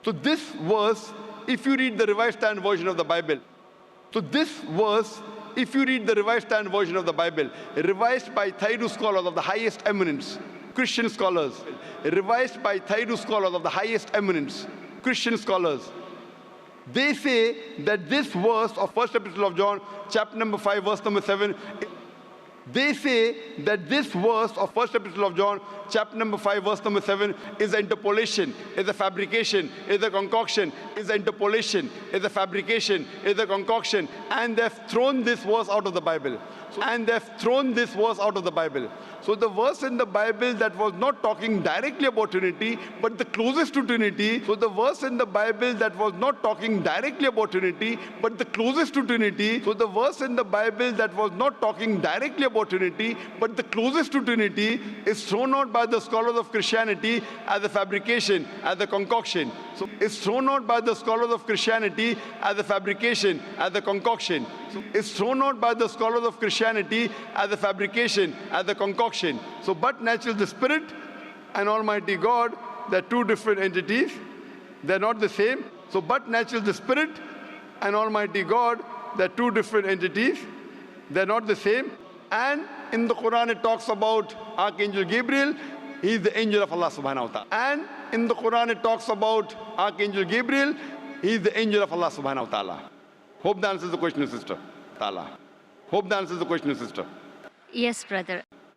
So this verse, if you read the Revised Standard Version of the Bible, so this verse, if you read the Revised Standard Version of the Bible, revised by Thaidu scholars of the highest eminence, Christian scholars, revised by Thaidu scholars of the highest eminence, Christian scholars, they say that this verse of First Epistle of John, chapter number 5, verse number 7, they say that this verse of First Epistle of John, chapter number 5, verse number 7, is an interpolation, is a fabrication, is a concoction, is an interpolation, is a fabrication, is a concoction, and they've thrown this verse out of the Bible. And they've thrown this verse out of the Bible. So the verse in the Bible that was not talking directly about Trinity, but the closest to Trinity. So the verse in the Bible that was not talking directly about Trinity, but the closest to Trinity. So the verse in the Bible that was not talking directly about Trinity, but the closest to Trinity is thrown out by the scholars of Christianity as a fabrication, as a concoction. So it's thrown out by the scholars of Christianity as a fabrication, as a concoction. So it's thrown out by the scholars of Christianity as a fabrication, as a concoction. So but natural, the Spirit and Almighty God, they're two different entities. They're not the same. So but natural, the Spirit and Almighty God, they're two different entities. They're not the same. And in the Quran it talks about Archangel Gabriel. He is the angel of Allah subhanahu wa ta'ala. And in the Quran it talks about Archangel Gabriel. He is the angel of Allah subhanahu wa ta'ala. Hope that answers the question, sister. Ta'ala. Hope that answers the question, sister. Yes, brother.